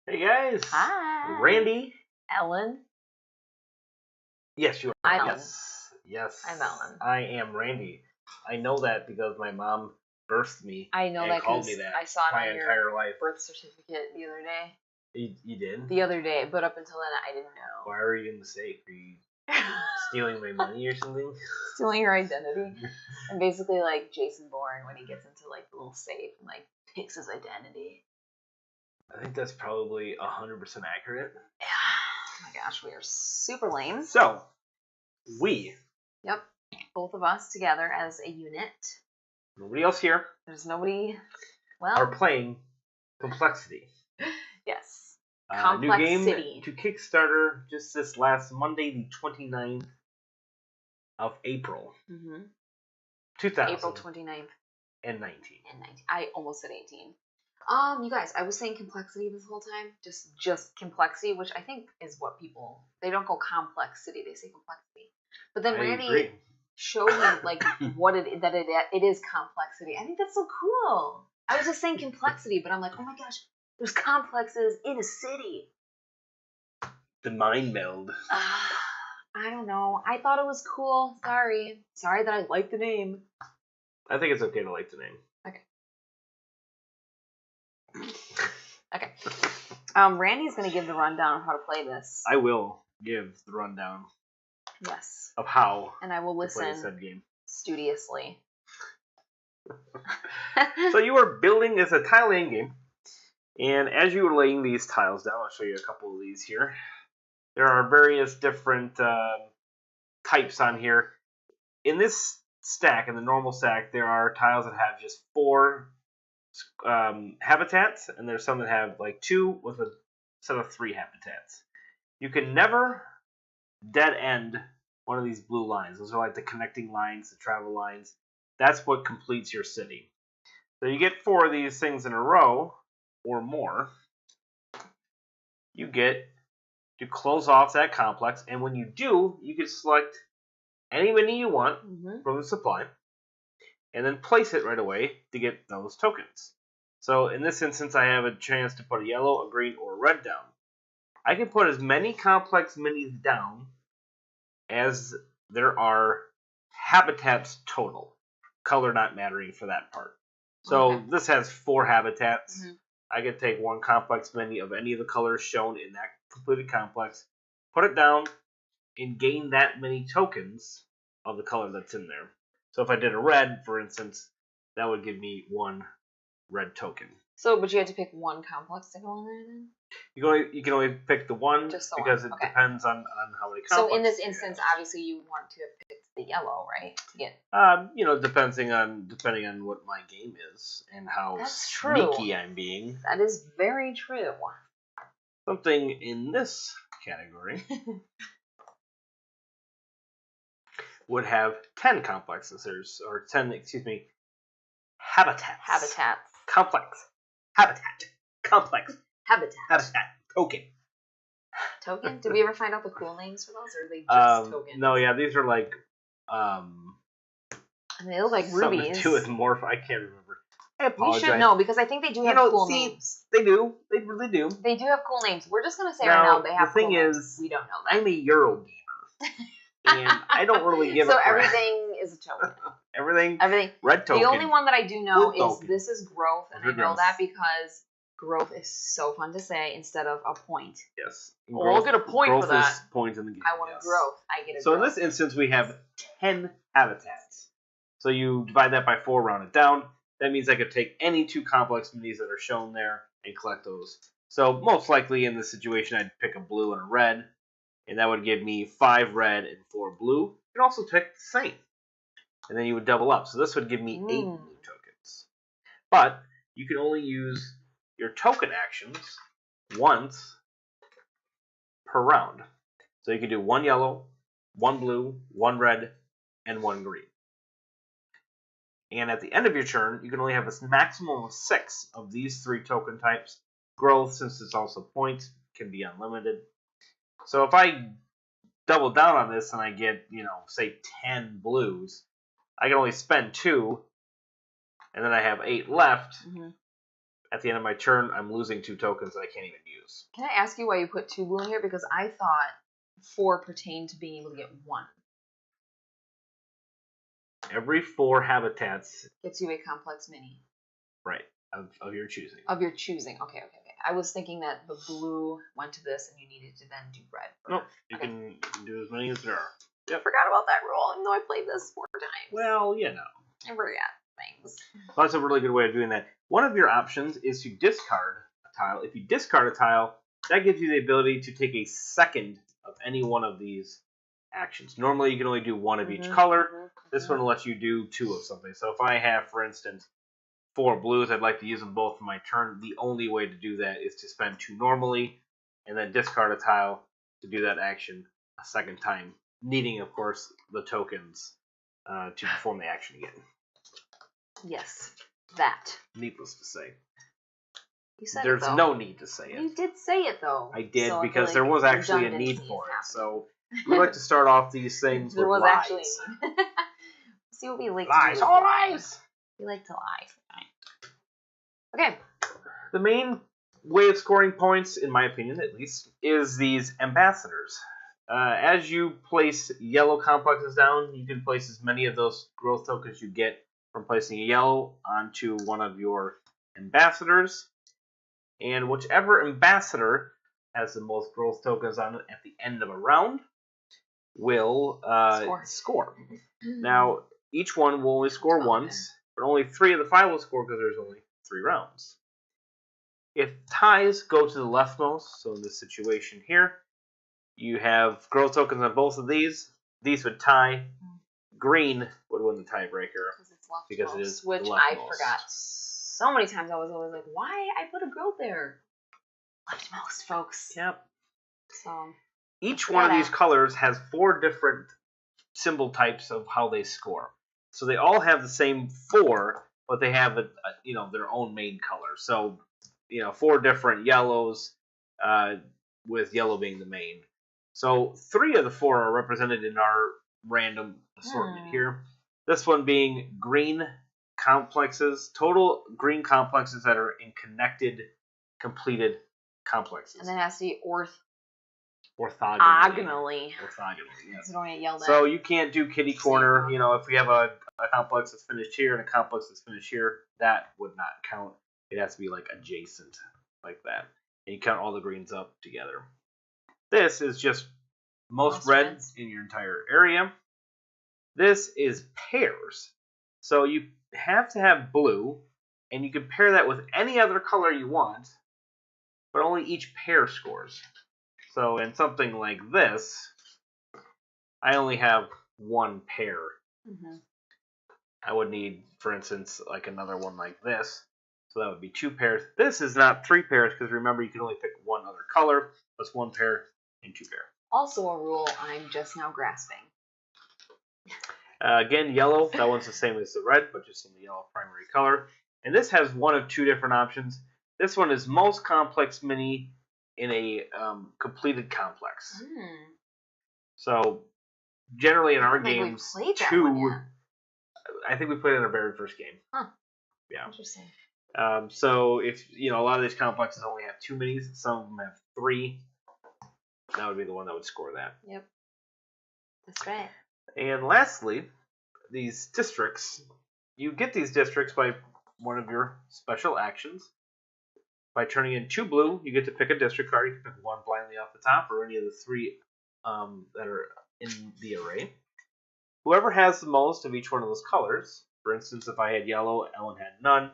Hey guys. Hi. Randy. Ellen. Yes, you are. I'm Ellen. Yes. I'm Ellen. I am Randy. I know that because my mom birthed me. I know and that called because me that I saw it my on entire your life. birth certificate the other day. You did? The other day, but up until then I didn't know. Why were you in the safe? Are you stealing my money or something? Stealing your identity. And basically like Jason Bourne when he gets into like the little safe and like picks his identity. I think that's probably 100% accurate. Yeah. Oh my gosh, we are super lame. So, we. Yep. Both of us together as a unit. Nobody else here. There's nobody. Well. Are playing Complexity. Yes. New game Complexcity. to Kickstarter just this last Monday, the 29th of April. Mm-hmm. 2000. April 29th. And 19. I almost said 18. You guys, I was saying complexity this whole time. Just complexity, which I think is what people, they don't go complexity, they say complexity. But then Randy showed me like what it is complexity. I think that's so cool. I was just saying complexity, but I'm like, oh my gosh, there's complexes in a city. The mind meld. I don't know. I thought it was cool. Sorry that I like the name. I think it's okay to like the name. Okay. Randy's going to give the rundown of how to play this. I will give the rundown. Yes. Of how. And I will listen to play said game. Studiously. So you are building as a tile laying game. And as you are laying these tiles down, I'll show you a couple of these here. There are various different types on here. In this stack, in the normal stack, there are tiles that have just 4 habitats, and there's some that have like 2 with a set of 3 habitats. You can never dead end one of these blue lines. Those are like the connecting lines, the travel lines. That's what completes your city. So you get 4 of these things in a row or more. You get to close off that complex, and when you do, you can select any mini you want from the supply and then place it right away to get those tokens. So in this instance, I have a chance to put a yellow, a green, or a red down. I can put as many complex minis down as there are habitats total. Color not mattering for that part. So this has 4 habitats. I can take 1 complex mini of any of the colors shown in that completed complex, put it down, and gain that many tokens of the color that's in there. So if I did a red, for instance, that would give me 1 red token. So, but you had to pick 1 complex to go in there then? You can only pick the one because it depends on how many complexes. So in this instance, obviously you would want to have picked the yellow, right? To get depending on what my game is and how sneaky I'm being. That is very true. Something in this category would have 10 complexes, or 10, habitats. Complex. Habitat. Complex. Habitat. Token. Token? Did we ever find out the cool names for those, or are they just tokens? No, yeah, these are like, they look like rubies. Something to do with morph. I can't remember. I apologize. We should know, because I think they do have cool names. They do. They really do. They do have cool names. We're just going to say right now they have cool names. The thing is, we don't know that. I'm a Euro gamer. And I don't really give a crap. So everything is a token. Everything. Red token. The only one that I do know is this is growth, and I know that because growth is so fun to say instead of a point. Yes. I'll get a point for that. Growth is points in the game. I want a growth. I get a growth. So in this instance, we have 10 habitats. So you divide that by 4, round it down. That means I could take any 2 complex minis that are shown there and collect those. So most likely in this situation, I'd pick a blue and a red. And that would give me 5 red and 4 blue. You can also take the same. And then you would double up. So this would give me 8 blue tokens. But you can only use your token actions once per round. So you can do 1 yellow, 1 blue, 1 red, and 1 green. And at the end of your turn, you can only have a maximum of 6 of these 3 token types. Growth, since it's also points, can be unlimited. So if I double down on this and I get, say 10 blues, I can only spend 2, and then I have 8 left at the end of my turn, I'm losing 2 tokens that I can't even use. Can I ask you why you put 2 blue in here? Because I thought 4 pertained to being able to get 1. Every 4 habitats Gets you a complex mini. Right. Of your choosing. Of your choosing. Okay. I was thinking that the blue went to this and you needed to then do red. Nope. You can do as many as there are. Yep. I forgot about that rule, even though I played this 4 times. Well, you know. I forgot things. Well, that's a really good way of doing that. One of your options is to discard a tile. If you discard a tile, that gives you the ability to take a second of any one of these actions. Normally, you can only do 1 of each color. This one will let you do 2 of something. So if I have, for instance, 4 blues, I'd like to use them both in my turn. The only way to do that is to spend 2 normally and then discard a tile to do that action a second time, needing, of course, the tokens to perform the action again. Yes, that. Needless to say. You said There's it, though. no need to say it. You did say it, though. I did, so because I there was actually a redundancy need for it. is So we like to start off these things there with was lies. actually a need. See what we like Lies, to do. all lies! We like to lie. Okay. The main way of scoring points, in my opinion at least, is these ambassadors. As you place yellow complexes down, you can place as many of those growth tokens you get from placing a yellow onto one of your ambassadors. And whichever ambassador has the most growth tokens on it at the end of a round will score. Now, each one will only score once, but only 3 of the 5 will score because there's only 3 rounds. If ties go to the leftmost, so in this situation here, you have growth tokens on both of these. These would tie. Green would win the tiebreaker because it is which leftmost. I forgot so many times. I was always like, why I put a growth there? Leftmost, folks. Yep. So each one of these colors has 4 different symbol types of how they score. So they all have the same 4, but they have their own main color. So 4 different yellows, with yellow being the main. So 3 of the 4 are represented in our random assortment here. This one being green complexes, total green complexes that are in connected, completed complexes. And then it has to be orthogonally. Yes. So don't get yelled at. So you can't do kitty corner. If we have a complex that's finished here and a complex that's finished here, that would not count. It has to be like adjacent, like that. And you count all the greens up together. This is just most reds in your entire area. This is pairs. So you have to have blue, and you can pair that with any other color you want, but only each pair scores. So in something like this, I only have 1 pair. I would need, for instance, like another one like this. So that would be 2 pairs. This is not 3 pairs, because remember, you can only pick 1 other color. That's 1 pair and 2 pair. Also a rule I'm just now grasping. Again, yellow. That one's the same as the red, but just in the yellow primary color. And this has one of 2 different options. This one is most complex mini in a completed complex. So generally in our games, 2. I think we played it in our very first game. Huh. Yeah. Interesting. So if a lot of these complexes only have 2 minis, some of them have 3. That would be the one that would score that. Yep. That's right. And lastly, these districts. You get these districts by one of your special actions. By turning in 2 blue, you get to pick a district card. You can pick 1 blindly off the top, or any of the 3 that are in the array. Whoever has the most of each one of those colors, for instance, if I had yellow, Ellen had none,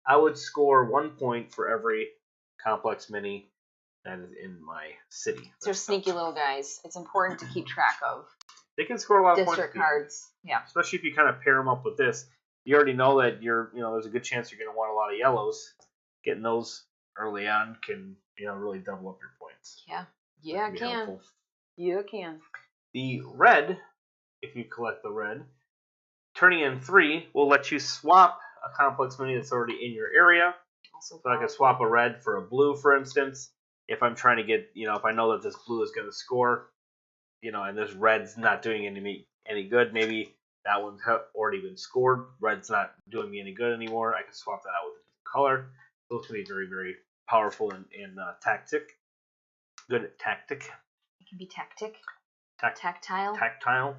I would score 1 point for every complex mini that is in my city. They're sneaky little guys. It's important to keep track of. They can score a lot of district points. Cards. Yeah. Especially if you kind of pair them up with this. You already know that there's a good chance you're going to want a lot of yellows. Getting those early on can, really double up your points. Yeah. Yeah, it can. Helpful. Yeah, it can. The red, if you collect the red, turning in 3 will let you swap a complex mini that's already in your area. So I could swap a red for a blue, for instance. If I'm trying to get, if I know that this blue is going to score, and this red's not doing any good, maybe that one's already been scored. Red's not doing me any good anymore. I can swap that out with a different color. those can be very, very powerful in tactic. Good at tactic. It can be tactic. Tactile. Tactile.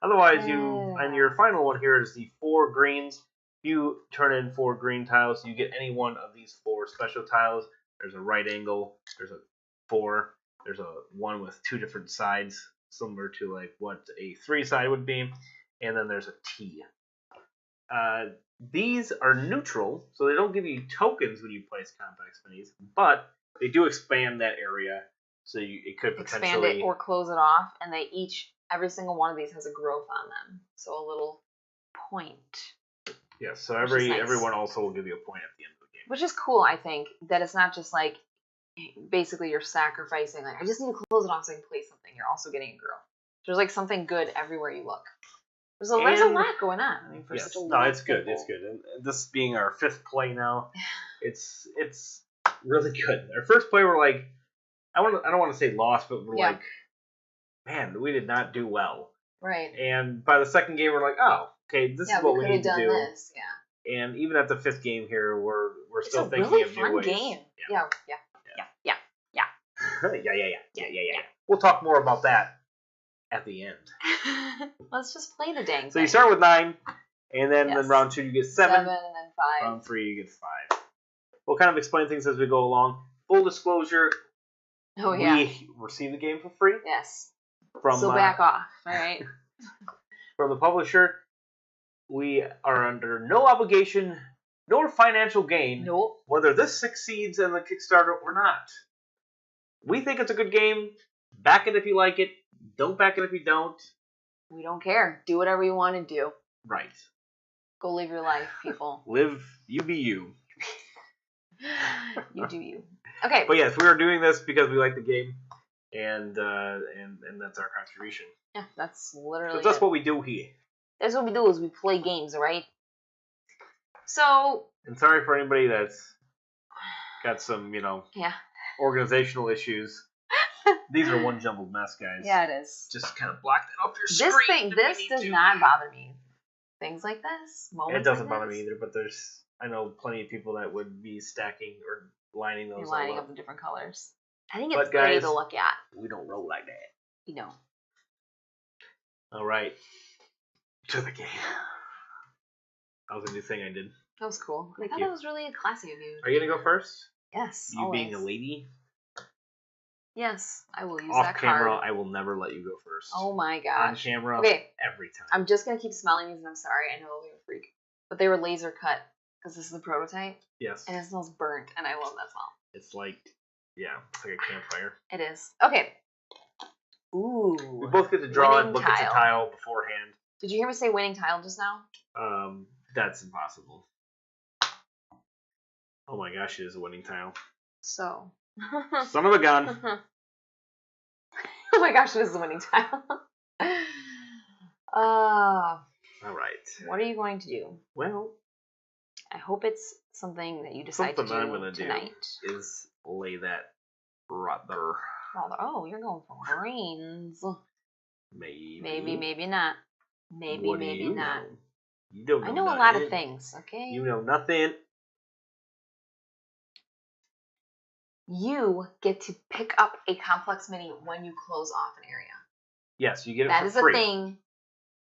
Otherwise, and your final one here is the 4 greens. You turn in 4 green tiles. You get any one of these 4 special tiles. There's a right angle. There's a 4. There's a one with 2 different sides, similar to like what a 3 side would be. And then there's a T. These are neutral, so they don't give you tokens when you place complex minis, but they do expand that area. So it could potentially expand it or close it off, and every single one of these has a growth on them, so a little point. Yes, so everyone also will give you a point at the end of the game. Which is cool, I think, that it's not just like basically you're sacrificing. Like I just need to close it off so I can play something. You're also getting a growth. There's like something good everywhere you look. There's a lot going on. I mean, it's good. It's good. And this being our 5th play now, it's really good. Our first play, we're like, I don't want to say lost, but we're like, man, we did not do well. Right. And by the second game, we're like, oh, okay, this is what we need to do. This. Yeah. And even at the 5th game here, we're still thinking really of new ways. It's a really fun game. Yeah. Yeah. We'll talk more about that at the end. Let's just play the dang thing. So you start with 9, and then in round 2 you get 7. 7 and then 5. Round 3 you get 5. We'll kind of explain things as we go along. Full disclosure, we receive the game for free. Yes. So back off, all right? From the publisher, we are under no obligation nor financial gain. Nope. Whether this succeeds in the Kickstarter or not. We think it's a good game. Back it if you like it. Don't back it if you don't. We don't care. Do whatever you want to do. Right. Go live your life, people. You be you. You do you. Okay. But yes, we are doing this because we like the game, and that's our contribution. Yeah, that's literally. So that's what we do here. That's what we do is we play games, right? So. And sorry for anybody that's got some, organizational issues. These are one jumbled mess, guys. Yeah, it is. Just kind of block that off your screen. This does not bother me. Things like this, moments. It doesn't bother me either, but I know plenty of people that would be stacking or lining those up the different colors. I think it's pretty to look at. We don't roll like that. You don't. All right. To the game. That was a new thing I did. That was cool. I thought that was really classy of you. Are you going to go first? Yes, You always. Being a lady? Yes, I will use Off that camera, card. I will never let you go first. Oh my gosh. On camera, every time. I'm just going to keep smelling these, and I'm sorry. I know they're a freak. But they were laser cut, because this is the prototype. Yes. And it smells burnt, and I love that smell. It's like a campfire. It is. Okay. Ooh. We both get to draw and look at the tile beforehand. Did you hear me say winning tile just now? That's impossible. Oh my gosh, it is a winning tile. So. Son of a gun. Oh my gosh, it is a winning tile. All right. What are you going to do? Well, I hope it's something that you decide to do I'm gonna tonight. Do is lay that rather. Oh, you're going for greens. Maybe. Maybe not. Maybe not. You don't know I know nothing. A lot of things, okay? You know nothing. You get to pick up a complex mini when you close off an area. Yes, you get it for free. That is a thing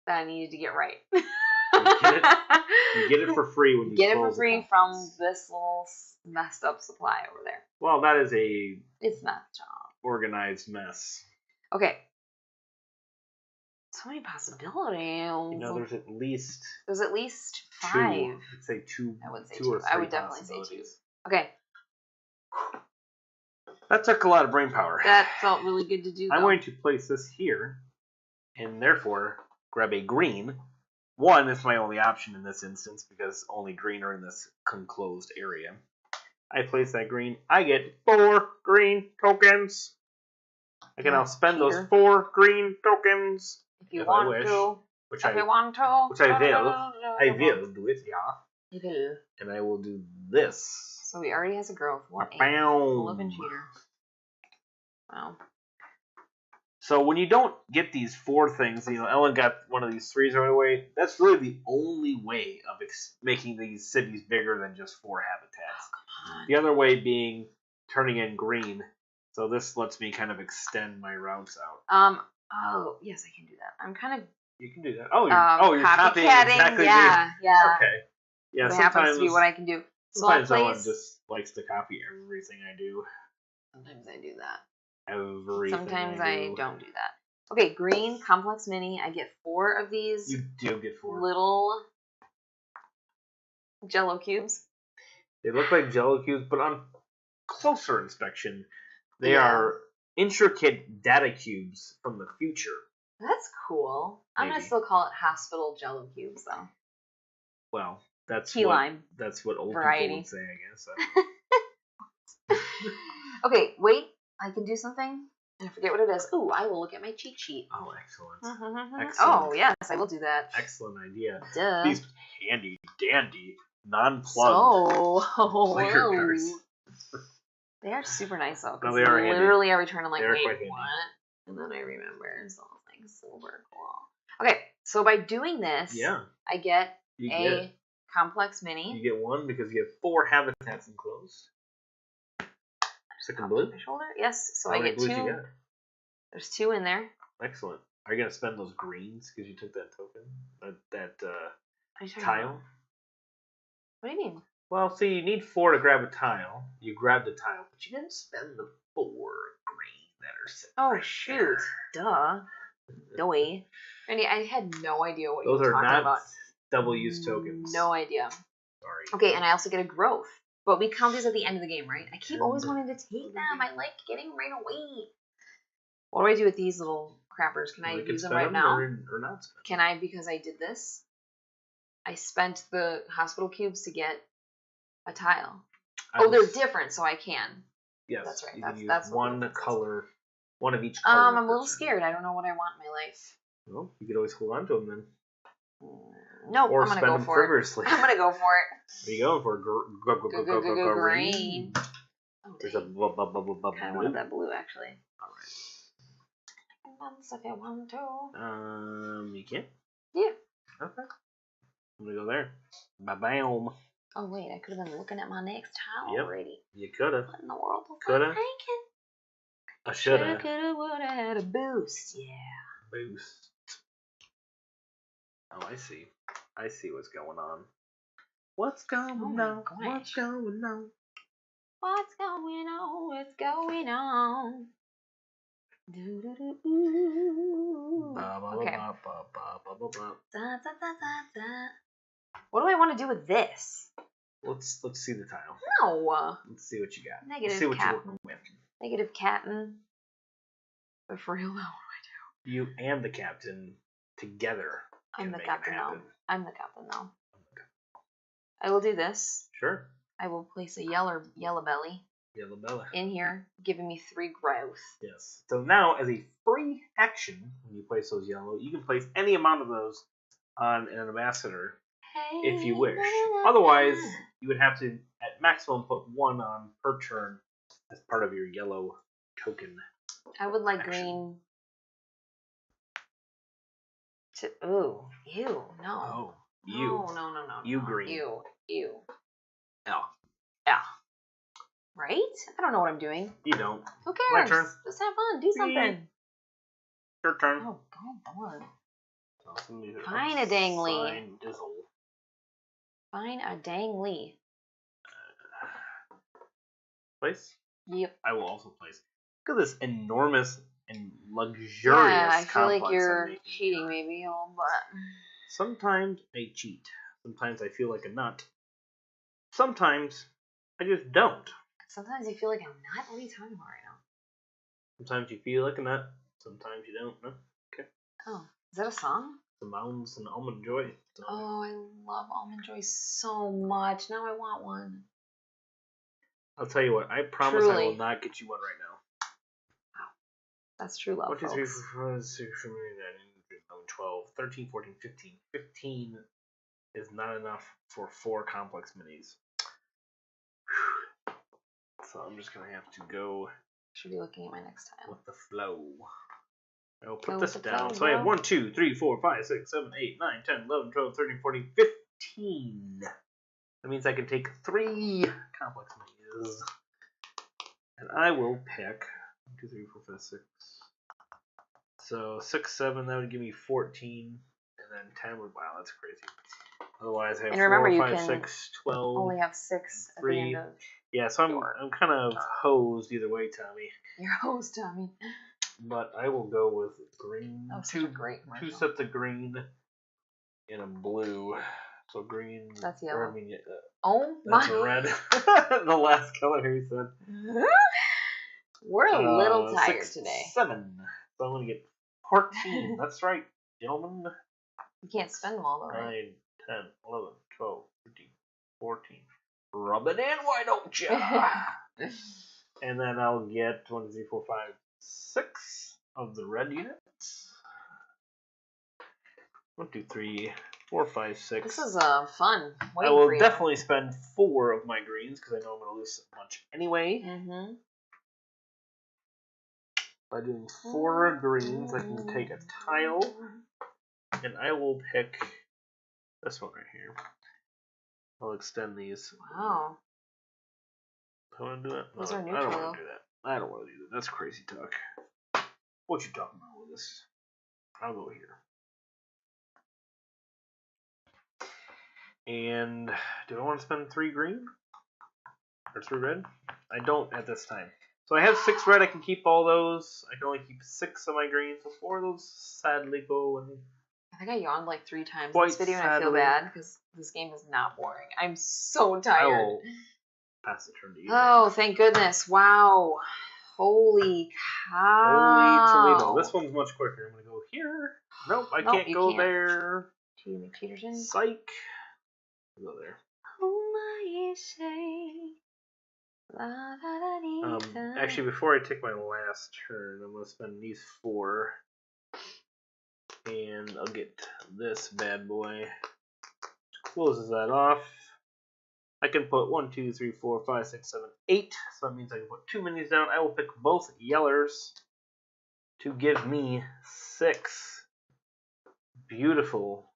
that I needed to get right. You get it for free when you get it for free from this little messed up supply over there. Well, that is it's not a job. Organized mess. Okay. So many possibilities. There's at least 5. 2. I'd say 2. I would say 2 2. or 3 I would definitely say 2. Okay. That took a lot of brain power. That felt really good to do, though. I'm going to place this here, and therefore grab a green. 1 is my only option in this instance, because only green are in this enclosed area. I place that green. I get 4 green tokens. I can now spend those 4 green tokens if you want to. Which I will. I will do it, yeah. You will. And I will do this. So he already has a growth. What a living cheater. Wow. So when you don't get these 4 things, Ellen got one of these 3s right away. That's really the only way of making these cities bigger than just 4 habitats. Oh, the other way being turning in green. So this lets me kind of extend my routes out. Oh, yes, I can do that. I'm kind of. You can do that. Oh, you're copying exactly. Yeah. Okay. Yeah. That happens to be what I can do. Sometimes Ellen just likes to copy everything I do. Sometimes I do that. Sometimes I don't do that. Okay, green complex mini. I get 4 of these. You do get 4 little Jello cubes. They look like Jello cubes, but on closer inspection, they are intricate data cubes from the future. That's cool. I'm gonna still call it hospital Jello cubes, though. Well, that's key lime. That's what old variety. people would say, I guess. Okay, wait. I can do something, and I forget what it is. Ooh, I will look at my cheat sheet. Oh, excellent. Excellent. Oh, yes, I will do that. Excellent idea. Duh. These handy dandy non-plugged player cards. They are super nice though. No, they are literally every turn I'm like, wait, handy. what? And then I remember. So it's like super cool. Okay, so by doing this, I get a complex mini. You get 1 because you have 4 habitats enclosed. Second blue? My shoulder? Yes. So How I many get blues 2. You got? There's 2 in there. Excellent. Are you gonna spend those greens because you took that token? That tile? About? What do you mean? Well, see, you need 4 to grab a tile. You grabbed the tile, but you didn't spend the 4 green that are sitting. Oh right shoot! there. Duh. Doy. Randy, I had no idea what those you were are talking not about. double use tokens. No idea. Sorry. Okay, and I also get a growth. But we count these at the end of the game, right? I keep always wanting to take them. I like getting them right away. What do I do with these little crappers? Can I use them right now? Or not spend Can I, because I did this? I spent the hospital cubes to get a tile. They're different, so I can. Yes, that's right. You That's one color, one of each color. I'm a little scared. I don't know what I want in my life. Well, you could always hold on to them then. Nope, or I'm gonna spend go them for frivolously. it. I'm gonna go for it. What are you going for? Green. Oh, there's a blue. Kind of wanted that blue, actually. All right. If you want to. You can. Yeah. Okay. I'm gonna go there. Ba-bam. Oh wait, I could have been looking at my next tile already. You could have. What in the world was Coulda. I thinking? I should have. Coulda, woulda, had a boost. Yeah. Boost. Oh, I see. I see what's going on. What's going on? What's going on? What's going on? What's going on? Okay. What do I want to do with this? Let's see the tile. No. Let's see what you got. Negative Let's see what cap. you're working with. Negative captain. But for real, though, what do I do? You and the captain together. I'm the captain now. I'm the captain now. I will do this. Sure. I will place a yellow belly. Yellow belly. In here, giving me 3 growth. Yes. So now, as a free action, when you place those yellow, you can place any amount of those on an ambassador if you wish. Otherwise, you would have to, at maximum, put 1 on per turn as part of your yellow token. I would like action. green. Ooh, ew, no. Oh, you. No. You green. Ew. L. Right? I don't know what I'm doing. You don't. Who cares? My turn. Just have fun. Do something. Your turn. Oh, God. Awesome. Fine a dang Lee. Fine dizzle. Fine a dang Lee. Place? Yep. I will also place. Look at this enormous and luxurious I feel like complex you're cheating maybe a little bit. Sometimes I cheat. Sometimes I feel like a nut. Sometimes I just don't. Sometimes you feel like a nut? What are you talking about right now? Sometimes you feel like a nut. Sometimes you don't. No? Okay. Oh, is that a song? The Mounds and Almond Joy. Oh, I love Almond Joy so much. Now I want one. I'll tell you what. I promise I will not get you one right now. Wow. That's true love, 1, 2, 3, folks. 4, 5, 6, 7, 8, 9, 10, 12, 13, 14, 15. 15 is not enough for 4 complex minis. So I'm just going to have to go Should be looking at my next tile. with the flow. I'll put this down. So I have 1, 2, 3, 4, 5, 6, 7, 8, 9, 10, 11, 12, 13, 14, 15. That means I can take 3 complex minis. And I will pick 1, 2, 3, 4, 5, 6. So 6, 7, that would give me 14. And then 10 would, wow, that's crazy. Otherwise, I have 4, 5, 6, 12. Only have 6 at 3. The end of. Yeah, so I'm kind of hosed either way, Tommy. You're hosed, Tommy. But I will go with green. That was such a great commercial. 2 sets of green and a blue. So green. That's yellow. I mean, oh my. That's red. The last color he said. We're a little tired 6, today. 7. So I'm going to get 14. That's right, gentlemen. You can't spend them all, though, right? 9, 10, 11, 12, 13, 14. Rub it in, why don't you? And then I'll get 1, 2, 3, 4, 5, 6 of the red units. 1, 2, 3, 4, 5, 6. This is fun. I will definitely spend 4 of my greens because I know I'm going to lose a bunch anyway. Mm-hmm. By doing 4 greens, I can take a tile, and I will pick this one right here. I'll extend these. Wow. I want to do that? Those are I neutral. don't want to do that. I don't want to do that. That's crazy talk. What you talking about with this? I'll go here. And do I want to spend 3 green? Or 3 red? I don't at this time. So I have 6 red. I can keep all those. I can only keep 6 of my greens. So 4 of those sadly go away. I think I yawned like 3 times Quite in this video, and I sadly. feel bad because this game is not boring. I'm so tired. I will pass the turn to you. Oh, thank goodness. Wow. Holy cow. Holy Toledo. This one's much quicker. I'm going to go here. Nope, I can't go there. Peterson. Psych. I'll go there. Actually, before I take my last turn, I'm going to spend these 4. And I'll get this bad boy. Closes that off. I can put 1, 2, 3, 4, 5, 6, 7, 8. So that means I can put 2 minis down. I will pick both yellers to give me 6 beautiful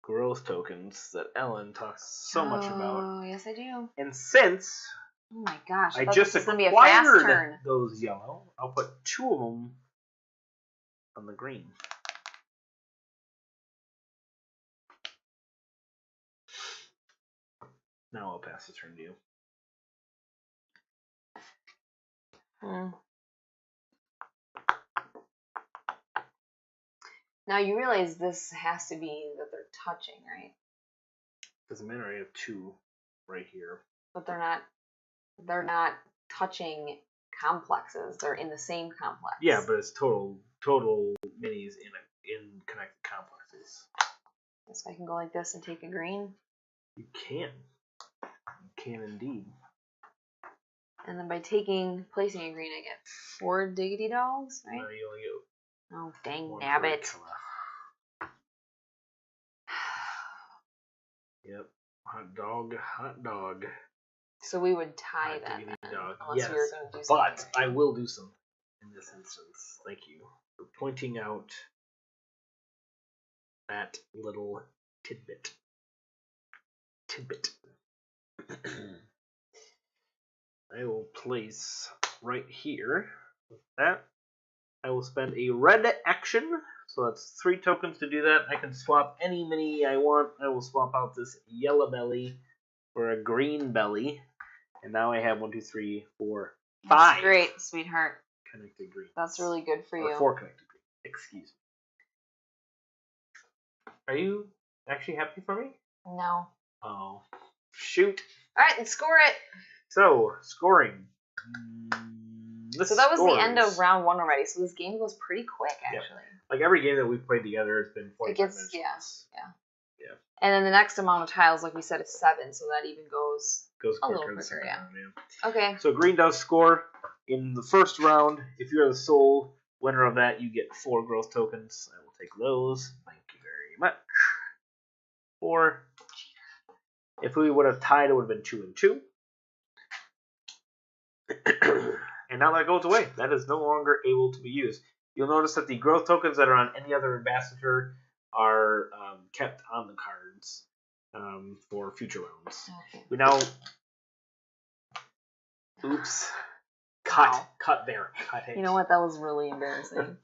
growth tokens that Ellen talks so much about. Oh, yes I do. And since oh my gosh, I just this is gonna be a fast turn. acquired those yellow, I'll put 2 of them on the green. Now I'll pass the turn to you. Now you realize this has to be that they're touching, right? Doesn't matter. I have 2 right here. But they're not touching complexes. They're in the same complex. Yeah, but it's total minis in connected complexes. So I can go like this and take a green. You can. You can indeed. And then by placing a green, I get 4 diggity dogs, right? No, you only get oh, dang 1 nabbit. Yep. Hot dog. So we would tie that then, unless yes, we were going to do something. But I will do some in this instance. Thank you for pointing out that little tidbit. I will place right here with that. I will spend a red action, so that's 3 tokens to do that. I can swap any mini I want. I will swap out this yellow belly for a green belly, and now I have 1, 2, 3, 4, 5. That's great, sweetheart. Connected green. That's really good for you. Or 4 connected green. Excuse me. Are you actually happy for me? No. Oh, shoot. All right, let's score it. So, scoring. So that was the end of round 1 already. So this game goes pretty quick, actually. Yeah. Like every game that we've played together has been 45 minutes. Yeah. And then the next amount of tiles, like we said, is 7. So that even goes a little quicker. Yeah. Okay. So green does score in the first round. If you're the sole winner of that, you get 4 growth tokens. I will take those. Thank you very much. 4. If we would have tied, it would have been 2 and 2. And now that goes away. That is no longer able to be used. You'll notice that the growth tokens that are on any other ambassador are kept on the cards for future rounds. Okay. We now... Oops. Cut there. Cut it. You know what? That was really embarrassing.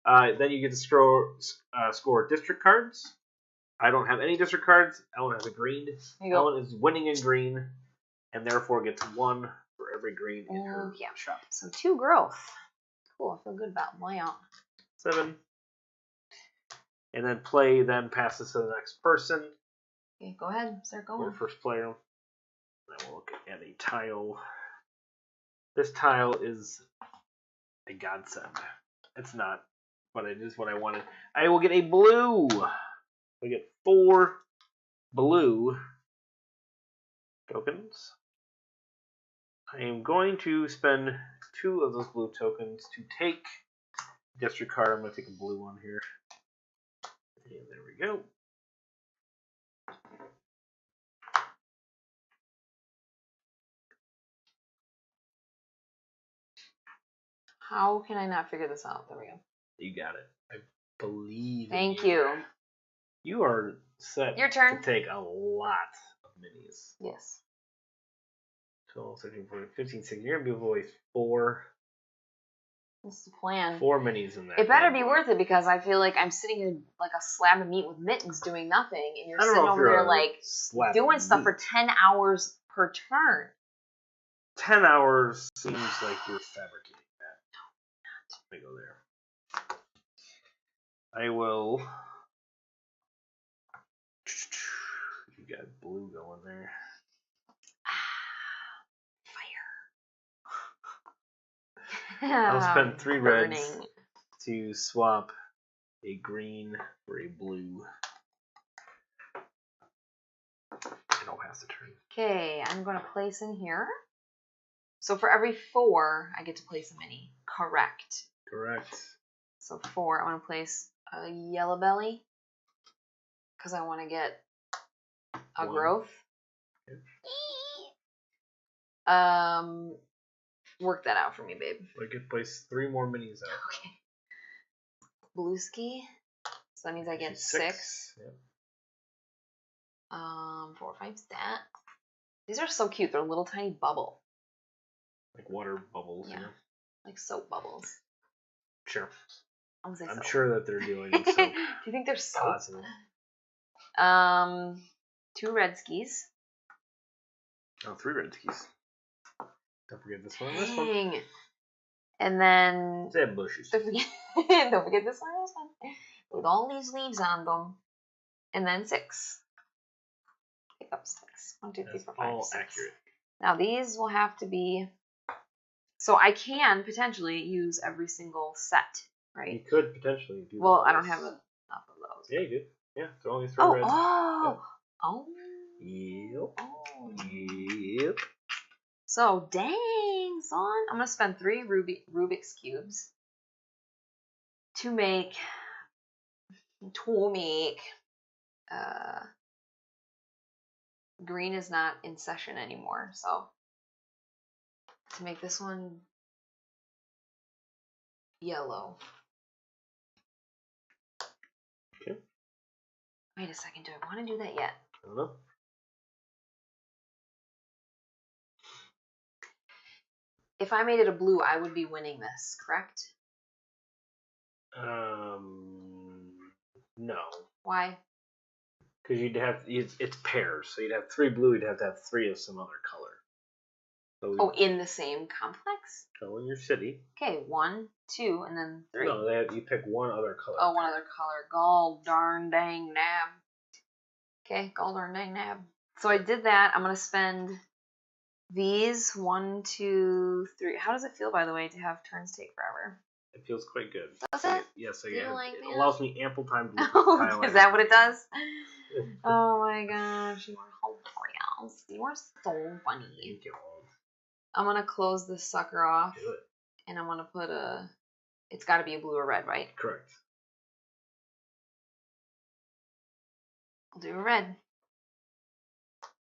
Then you get to score district cards. I don't have any district cards. Ellen has a green. Ellen is winning in green, and therefore gets 1 for every green in her shop. So 2 growth. Cool. I feel good about my own. 7. And then play, then pass this to the next person. Okay, go ahead. Start going. Or first player. Then we'll look at a tile. This tile is a godsend. It's not, but it is what I wanted. I will get a blue. I get 4 blue tokens. I am going to spend 2 of those blue tokens to take district card. I'm going to take a blue one here. And there we go. How can I not figure this out? There we go. You got it. I believe. Thank you. You are set. Your turn. To take a lot of minis. Yes. 12, 13, 14, 15, 16. You're going to be able to waste 4. That's the plan. 4 minis in that. It better be worth it because I feel like I'm sitting here like a slab of meat with mittens doing nothing, and you're sitting over there like doing stuff for 10 hours per turn. 10 hours seems like you're fabricating that. Let me go there. I will. You got blue going there. Fire. I'll spend 3 reds to swap a green for a blue. And I'll pass the turn. Okay, I'm going to place in here. So for every 4, I get to place a mini. Correct. Correct. So 4, I want to place a yellow belly because I want to get a 1. growth. Okay. Work that out for me, babe. I can place 3 more minis out. Okay. Blue ski. So that means I get 6. Yep. 4, 5 stat. These are so cute. They're a little tiny bubble. Like water bubbles, yeah. You know? Like soap bubbles. Sure. I'm sure that they're doing soap. Do you think they're soap? Positive. 2 red skis. Oh, 3 red skis. Don't forget this one and this one. Dang. And then They have bushes. don't forget this one and this one. With all these leaves on them. And then 6. Pick up 6. 1, 2, 3, 4, 5, all 6. accurate. Now these will have to be. So I can potentially use every single set, right? You could potentially do. Well, I don't have enough of those. Yeah, you could. Yeah, they're only 3 reds. Yep. Yep. So dang, son, I'm gonna spend 3 Rubik's cubes to make green is not in session anymore, so to make this one yellow. Okay. Wait a second, do I want to do that yet? I don't know. If I made it a blue, I would be winning this, correct? No. Why? Because you'd have it's pairs, so you'd have 3 blue. You'd have to have 3 of some other color. So in the same complex? So in your city. Okay, 1, 2, and then 3. No, you pick one other color. Oh, one other color. Gall darn dang nab. Okay, gall darn dang nab. So I did that. I'm gonna spend these 1, 2, 3. How does it feel, by the way, to have turns take forever? It feels quite good. Does it? Yes, It allows me ample time to Oh, is that what it does? Oh my gosh, you are hilarious. You are so funny. Thank you. I'm gonna close this sucker off. Do it. And I'm gonna put it's gotta be a blue or red, right? Correct. I'll do a red.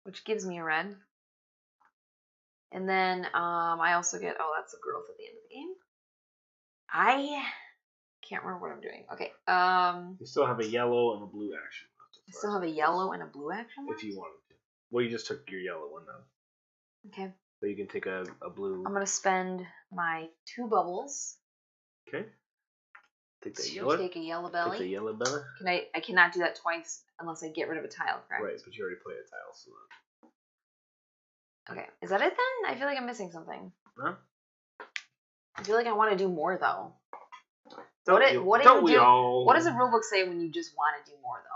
Which gives me a red. And then I also get, that's a growth at the end of the game. can't remember what I'm doing. Okay. You still have a yellow and a blue action left. I still have a yellow and a blue action left? If you wanted to. Well, you just took your yellow one now. Okay. So you can take a blue. I'm gonna spend my 2 bubbles. Okay. Take that To yellow. take a yellow belly. Take the yellow belly. I cannot do that twice unless I get rid of a tile, correct? Right, but you already played a tile, so Okay. Is that it then? I feel like I'm missing something. Huh? I feel like I want to do more though. What does the rulebook say when you just want to do more though?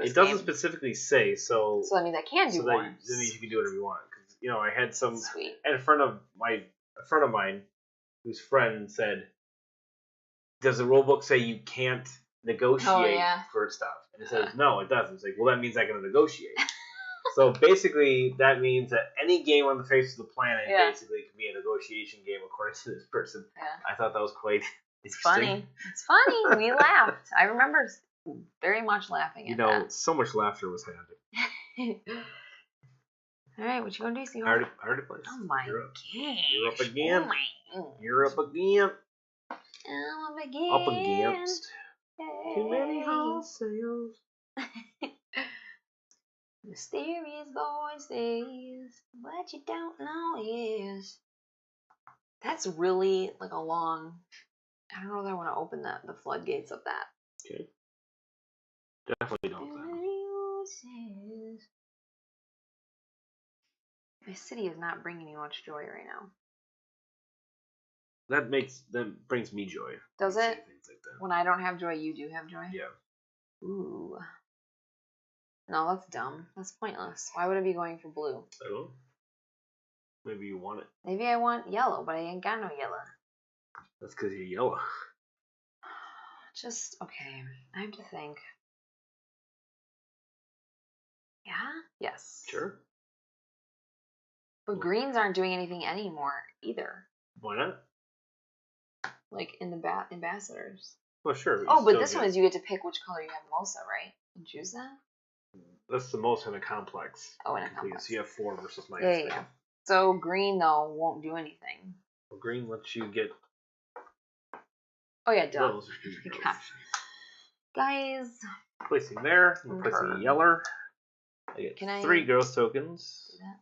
It doesn't specifically say, so that means I can do more. That means you can do whatever you want. Because I had Sweet. I had a friend of mine, whose friend said, "Does the rulebook say you can't negotiate for stuff?" And it says, "No, it doesn't." It's like, well, that means I can negotiate. So basically, that means that any game on the face of the planet basically can be a negotiation game, according to this person. Yeah. I thought that was quite interesting. It's funny. We laughed. I remember very much laughing at that. So much laughter was happening. All right, what you gonna do, Steve? I already played. Oh my gosh. You're up again. You're up again. I'm again. Up against. Hey. Too many wholesales. Mysterious voices. What you don't know is. That's really like a long. I don't know if I want to open the floodgates of that. Okay. Definitely don't. My city is not bringing me much joy right now. That brings me joy. Does it? Things like that. When I don't have joy, you do have joy? Yeah. Ooh. No, that's dumb. That's pointless. Why would I be going for blue? I don't know. Maybe you want it. Maybe I want yellow, but I ain't got no yellow. That's because you're yellow. Okay. I have to think. Yeah? Yes. Sure. But greens aren't doing anything anymore either. Why not? Like in the ambassadors. Well, sure. But this one is you get to pick which color you have the most of, right? And choose that? That's the most in a complex. Oh, in a complex. So you have 4 versus -3. Yeah. So green, though, won't do anything. Well, green lets you get... Oh, yeah, duh. Guys. Placing there. I'm placing a yeller. I get 3 growth tokens. Do that?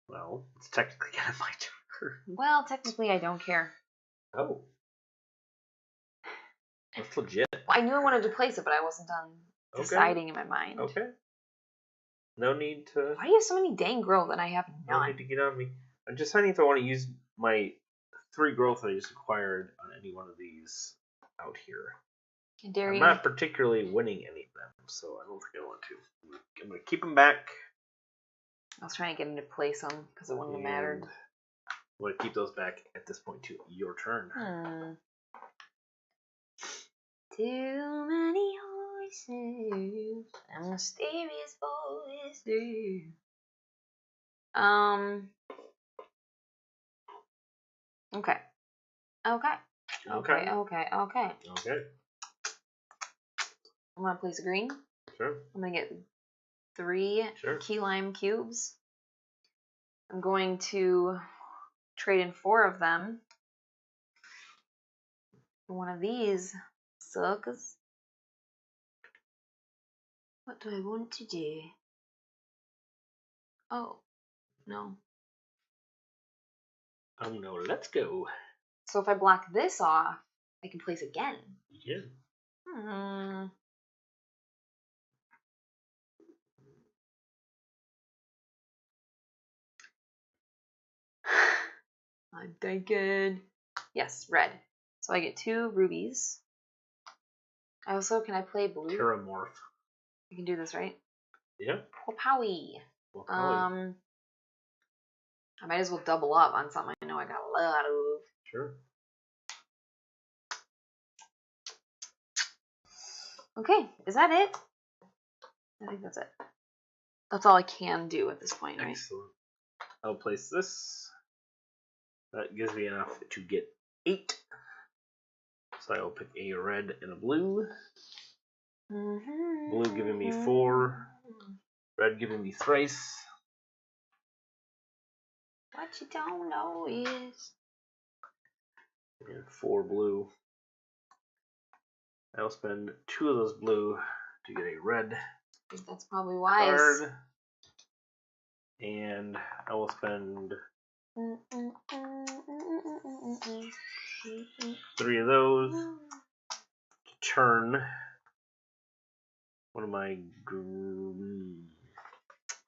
Well, it's technically kind of my turn. Well, technically, I don't care. Oh. That's legit. Well, I knew I wanted to place it, but I wasn't done deciding in my mind. Okay. No need to... Why do you have so many dang growth and I have none? No need to get on me. I'm just deciding if I want to use my 3 growth that I just acquired on any one of these out here. I'm not particularly winning any of them, so I don't think I want to. I'm going to keep them back. I was trying to get him to place them because it wouldn't have mattered. I'm going to keep those back at this point too. Your turn. Too many voices and mysterious voices. Okay. I'm gonna place a green. Sure. I'm gonna get 3 key lime cubes. I'm going to trade in 4 of them. One of these suckers. What do I want to do? Oh, no. Oh no, let's go. So if I block this off, I can place again. Yeah. I'm thinking. Yes, red. So I get 2 rubies. Also, can I play blue? Terramorph. I can do this, right? Yeah. Wowie. I might as well double up on something I know I got a lot of. Sure. Okay, is that it? I think that's it. That's all I can do at this point, right? Excellent. I'll place this. That gives me enough to get 8. So I will pick a red and a blue. Blue giving me 4. Red giving me thrice. What you don't know is... And 4 blue. I will spend 2 of those blue to get a red I think that's probably wise. card. And I will spend 3 of those to turn one of my green.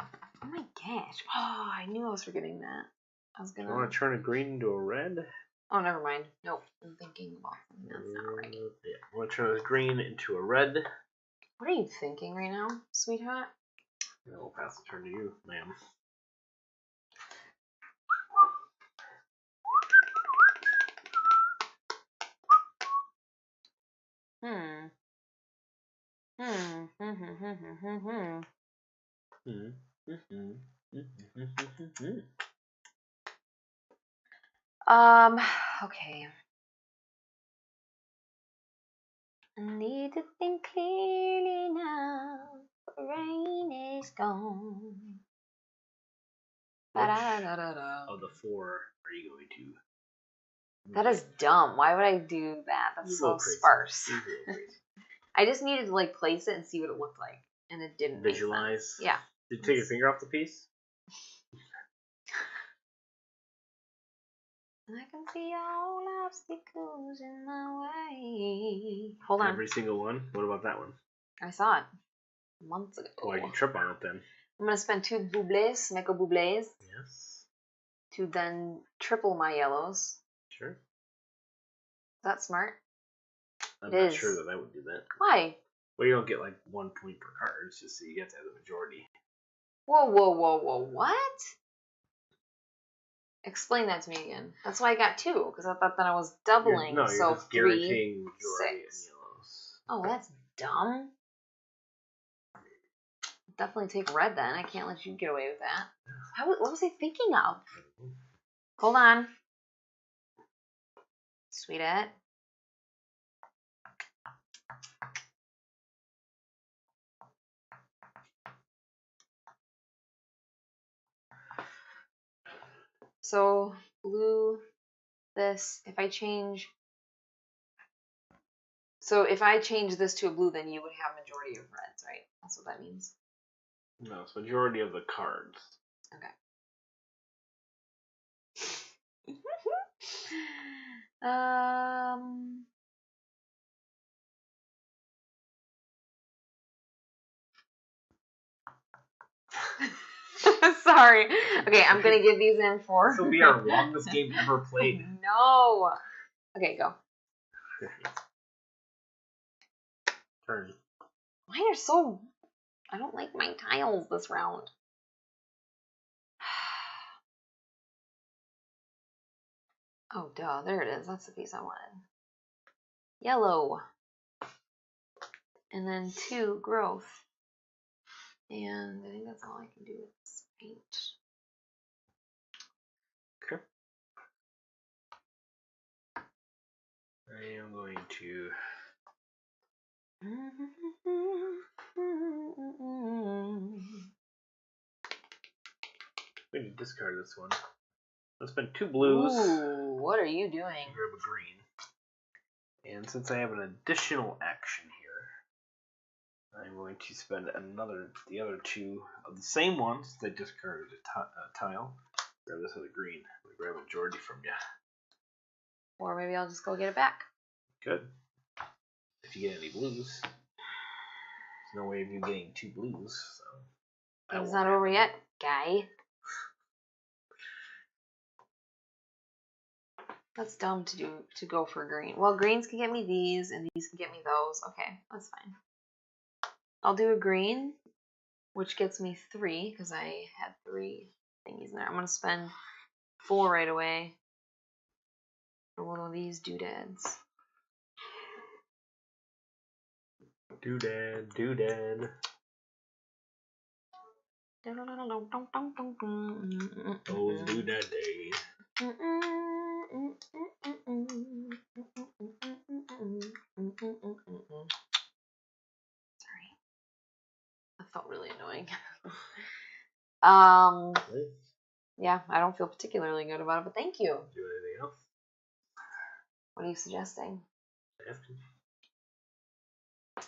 Oh my gosh. Oh, I knew I was forgetting that. I was gonna. I want to turn a green into a red. Oh, never mind. Nope. I'm thinking about something that's not right. Yeah, I want to turn this green into a red. What are you thinking right now, sweetheart? And we'll pass the turn to you, ma'am. Okay. I need to think clearly now. The rain is gone. Which of the 4 are you going to? That is dumb. Why would I do that? That's so sparse. I just needed to like place it and see what it looked like, and it didn't visualize. Yeah. Did you take your finger off the piece? I can see all obstacles in my way. Hold on. Every single one? What about that one? I saw it months ago. Why'd you trip on it then? I'm going to spend 2 boublés, Meko boublés. Yes. To then triple my yellows. Sure. Is that smart? I'm not sure that I would do that. Why? Well, you don't get like 1 point per card. It's just so you get to have the majority. Whoa, whoa, whoa, whoa, what? Explain that to me again. That's why I got 2, because I thought that I was doubling. You're so just guaranteeing 3, 6. yellows. Oh, that's dumb. Definitely take red then. I can't let you get away with that. What was I thinking of? Hold on. Sweetheart. So, blue, this, if I change... So, if I change this to a blue, then you would have majority of reds, right? That's what that means. No, it's majority of the cards. Okay. Sorry. Okay, I'm gonna give these in for. This will be our longest game ever played. No. Okay, go. Turn. Mine are so. I don't like my tiles this round. Oh, duh. There it is. That's the piece I wanted. Yellow. And then 2 growth. And I think that's all I can do with this paint. Okay. I am going to. We need to discard this one. Let's spend 2 blues. Ooh, what are you doing? Grab a green. And since I have an additional action here, I'm going to spend the other 2 of the same ones. Since I discarded a tile. Grab this other green. Grab a majority from you. Or maybe I'll just go get it back. Good. If you get any blues. There's no way of you getting 2 blues. So it's not over yet, guy. That's dumb to go for green. Well, greens can get me these, and these can get me those. Okay, that's fine. I'll do a green, which gets me 3, because I had 3 thingies in there. I'm going to spend 4 right away for one of these doodads. Doodad, doodad. Those doodad days. Sorry. That felt really annoying. Yeah, I don't feel particularly good about it, but thank you. Do anything else? What are you suggesting?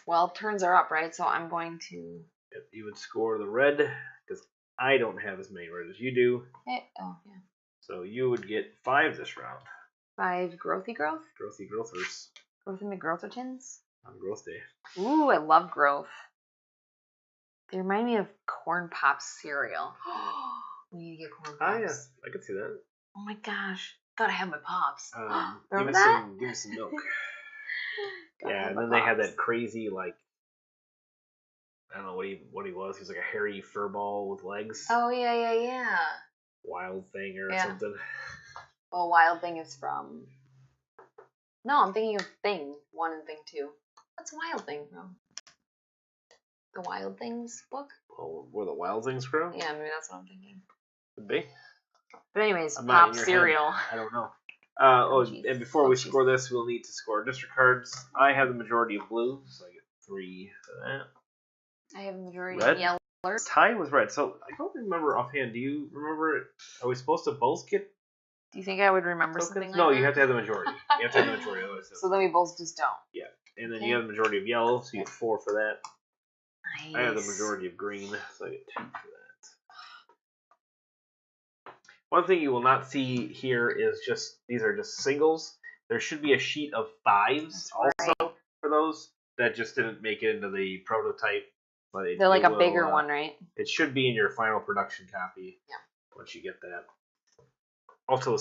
Well, turns are up, right? So I'm going to. Yep, you would score the red because I don't have as many red as you do. Oh, yeah. So you would get 5 this round. 5 growthy growth? Growthy growthers. Growthy McGrowthertons? On growth day. Ooh, I love growth. They remind me of Corn Pops cereal. We need to get Corn Pops. Ah, yes. I could see that. Oh my gosh. Gotta have my Pops. Give me some milk. Yeah, and then they had that crazy, like, I don't know what he was. He was like a hairy fur ball with legs. Oh, yeah. Wild Thing or something. Well, Wild Thing is from... No, I'm thinking of Thing 1 and Thing 2. What's Wild Thing from? The Wild Things book? Oh, where the Wild Things grow? Yeah, maybe that's what I'm thinking. Could be. But anyways, Pop cereal. I don't know. And before we score this, we'll need to score district cards. I have the majority of blue, so I get 3 for that. I have the majority of yellow. Tie was red, so I don't remember offhand. Do you remember it? Are we supposed to both get? Do you think I would remember something like that? No, you have to have the majority. You have to have the majority. So then we both just don't. Yeah, and then you have the majority of yellow, so you get 4 for that. Nice. I have the majority of green, so I get 2 for that. One thing you will not see here is these are just singles. There should be a sheet of 5s also for those that just didn't make it into the prototype. But they're like a bigger one, right? It should be in your final production copy. Yeah. Once you get that. Also, the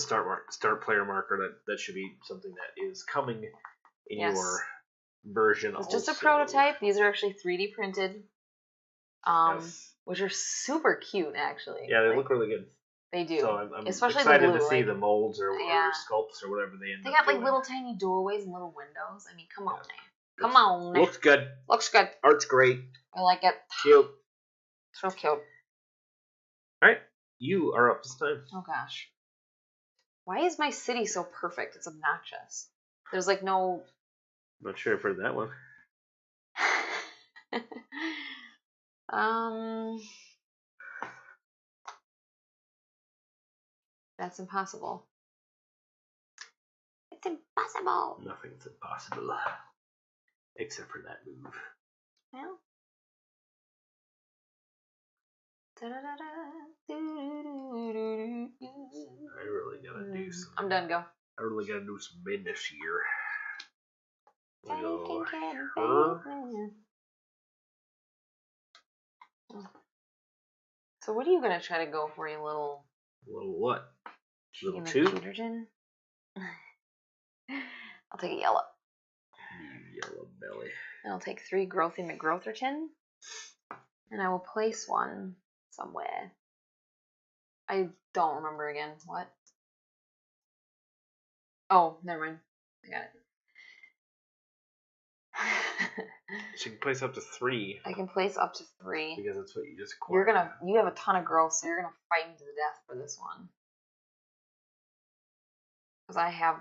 start player marker, that should be something that is coming in your version. It's just a prototype. These are actually 3D printed, which are super cute, actually. Yeah, they look really good. They do. So I'm especially excited the blue, to see the molds or sculpts or whatever they end up doing. They got like little tiny doorways and little windows. I mean, come on, man. Come on, man. Looks good. Looks good. Art's great. I like it. Cute. So cute. Alright, you are up this time. Oh gosh. Why is my city so perfect? It's obnoxious. There's like no... I'm not sure I've heard that one. That's impossible. It's impossible. Nothing's impossible. Except for that move. Well. I really gotta do some. I'm done, go. I really gotta do some business here. So what are you gonna try to go for, you little... Little what? Little 2? I'll take a yellow. You yellow belly. And I'll take 3 Growthy McGrowtherton. And I will place one somewhere. I don't remember again. What? Oh, never mind. I got it. So you can place up to 3. I can place up to 3. Because that's what you just acquired. You have a ton of growth, so you're gonna fight me to the death for this one. Because I have...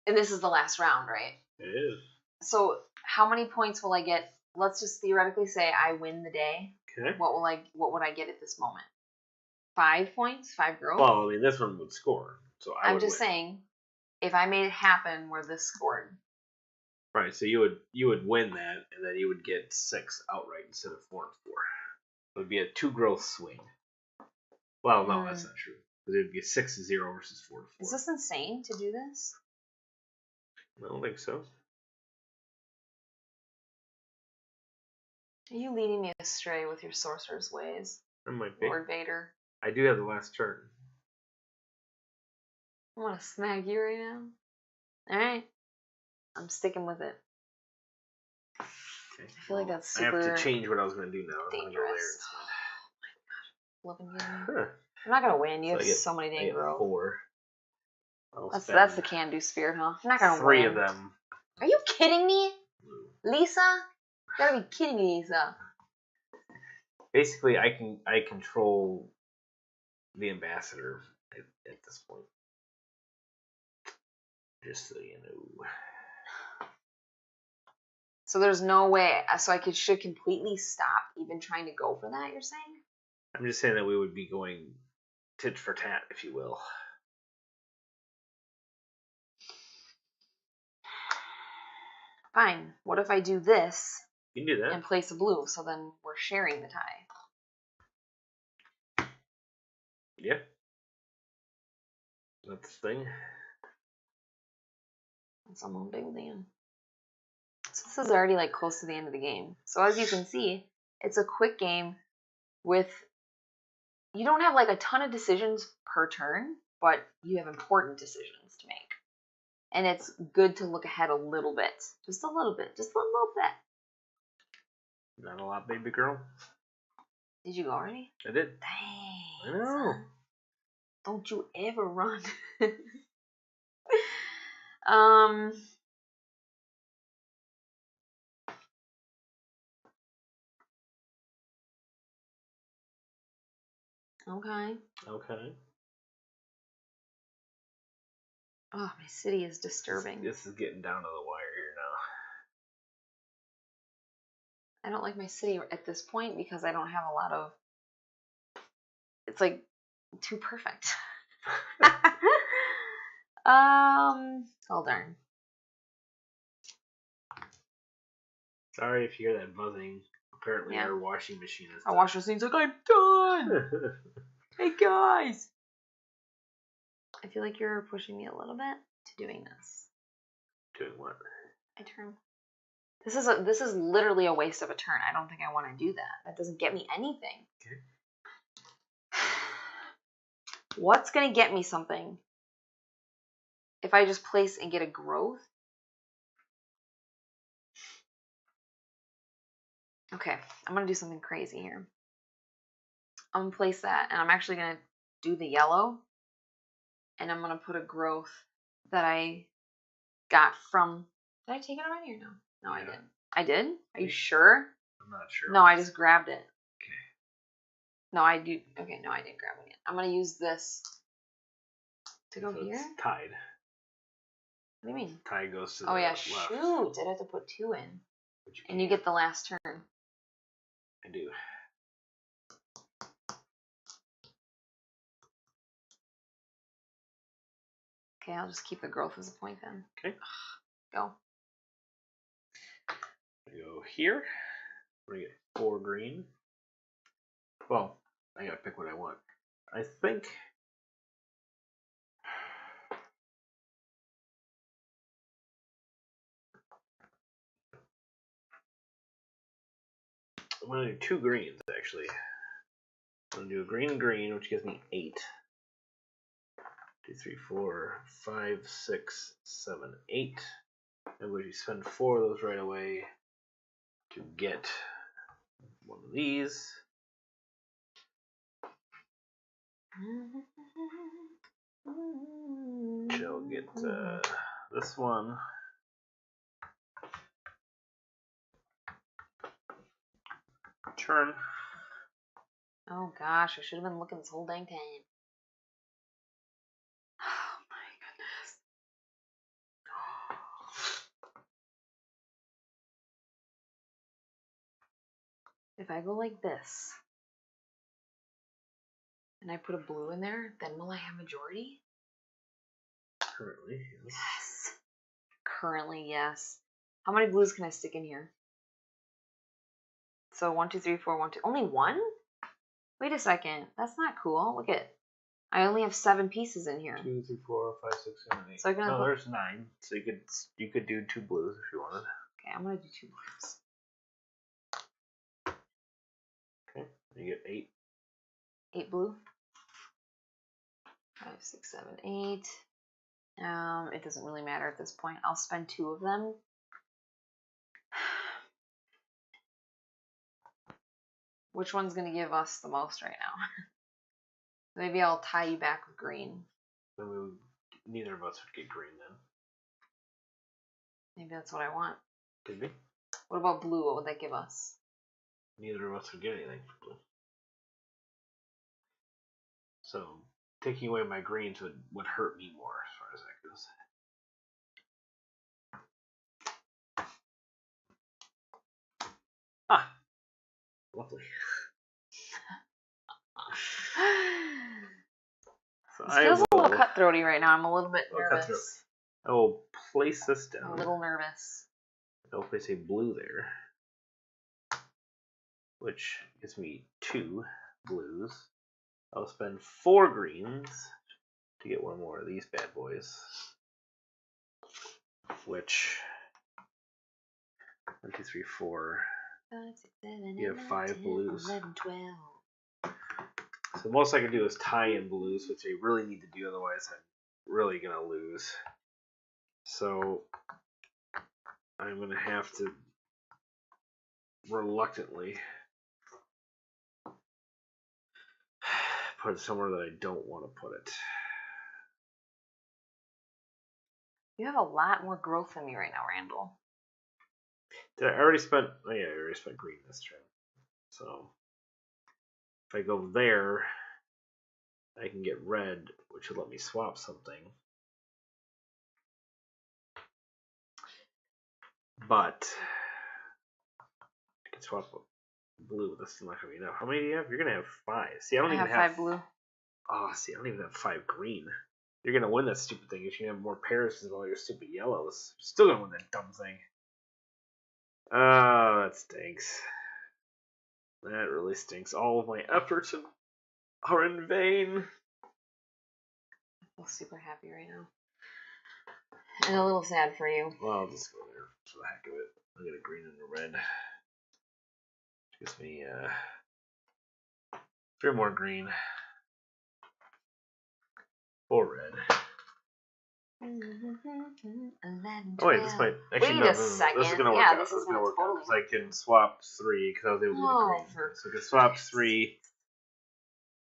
And this is the last round, right? It is. So how many points will I get? Let's just theoretically say I win the day. Okay. What would I get at this moment? 5 points? 5 growth? Well, I mean, this one would score. So I'm just saying, if I made it happen where this scored. Right, so you would win that, and then you would get 6 outright instead of 4 and 4. It would be a 2 growth swing. Well, no, that's not true. Because it would be 6-0 versus 4-4. Is this insane to do this? I don't think so. Are you leading me astray with your sorcerer's ways? I might be. Lord Vader. I do have the last turn. I want to smack you right now. Alright. I'm sticking with it. Okay. I feel like that's super I have to change what I was going to do now. dangerous. Oh my gosh. Huh. I'm not going to win. You have so many dang growth. 4. That's the can-do spirit, huh? I'm not going to win. 3 of them. Are you kidding me? Lisa? You gotta be kidding me, Lisa. Basically, I control the ambassador at this point. Just so you know. So there's no way. So I should completely stop even trying to go for that, you're saying? I'm just saying that we would be going tit for tat, if you will. Fine. What if I do this? You can do that. And place a blue, so then we're sharing the tie. Yeah. That's the thing. That's a big Dan. So this is already like close to the end of the game. So as you can see, it's a quick game with, you don't have like a ton of decisions per turn, but you have important decisions to make. And it's good to look ahead a little bit. Just a little bit. Just a little bit. Not a lot, baby girl. Did you go already? I did. Dang. I know. Don't you ever run. Okay. Okay. Oh, my city is disturbing. This is getting down to the wire here now. I don't like my city at this point because I don't have a lot of... It's like too perfect. Oh darn. Sorry if you hear that buzzing. Apparently Yeah. our washing machine is Our washing machine's like, I'm done! Hey guys! I feel like you're pushing me a little bit to doing this. Doing what? My turn. This is literally a waste of a turn. I don't think I want to do that. That doesn't get me anything. Okay. What's gonna get me something if I just place and get a growth? Okay, I'm gonna do something crazy here. I'm gonna place that, and I'm actually gonna do the yellow, and I'm gonna put a growth that I got from. Did I take it already or no? No, yeah. I didn't. I did? Are you sure? I'm not sure. No, I just grabbed it. Okay. No, I do. Okay, no, I didn't grab it yet. I'm gonna use this to go here. It's tied. What do you mean? Tie goes to the left. Shoot! I'd have to put 2 in. And you get the last turn. I do. Okay, I'll just keep the growth as a point then. Okay. Go. Go here. We're gonna get 4 green. Well, I gotta pick what I want. I think I'm gonna do 2 greens actually. I'm gonna do a green and green, which gives me 8. 2, 3, 4, 5, 6, 7, 8. And we spend 4 of those right away to get one of these. She'll get this one. Turn. Oh gosh, I should have been looking this whole dang time. Oh my goodness. If I go like this, and I put a blue in there, then will I have majority? Currently, yes. Yes. Currently, yes. How many blues can I stick in here? So 1, 2, 3, 4, 1, 2. Only 1? Wait a second. That's not cool. Look at. I only have 7 pieces in here. 2, 3, 4, 5, 6, 7, 8. So I can no, there's 9. So you could do 2 blues if you wanted. Okay, I'm gonna do 2 blues. Okay, you get 8. 8 blue. 5, 6, 7, 8. It doesn't really matter at this point. I'll spend 2 of them. Which one's gonna give us the most right now? Maybe I'll tie you back with green. Then neither of us would get green then. Maybe that's what I want. Could be. What about blue? What would that give us? Neither of us would get anything for blue. So taking away my greens would hurt me more as far as that goes. Ah, lovely. So this feels a little cutthroaty right now. I'm a little bit nervous. I will place this down. I'm a little nervous. I'll place a blue there, which gives me 2 blues. I'll spend 4 greens to get one more of these bad boys, which 1, 2, 3, 4. 5, 6, 7, You have 5 10, blues. 11, 12. So the most I can do is tie in blues, which I really need to do, otherwise I'm really gonna lose. So I'm gonna have to reluctantly put it somewhere that I don't want to put it. You have a lot more growth than me right now, Randall. Did I already spent? Oh yeah, I already spent green this turn. So if I go there, I can get red, which would let me swap something. But I can swap blue. This is not gonna be enough. How many do you have? You're gonna have 5. See, I don't even have 5 blue. Oh, see, I don't even have 5 green. You're gonna win that stupid thing if you have more pairs because of all your stupid yellows. You're still gonna win that dumb thing. Oh, that stinks. That really stinks. All of my efforts are in vain. I feel super happy right now. And a little sad for you. Well, I'll just go there for the heck of it. I'll get a green and a red. Gives me 3 more green. 4 red. 11, Oh wait, this might actually Wait no, a second. This is gonna work out. This is gonna work out because I can swap 3 because I was able to get a green. So I can swap 3.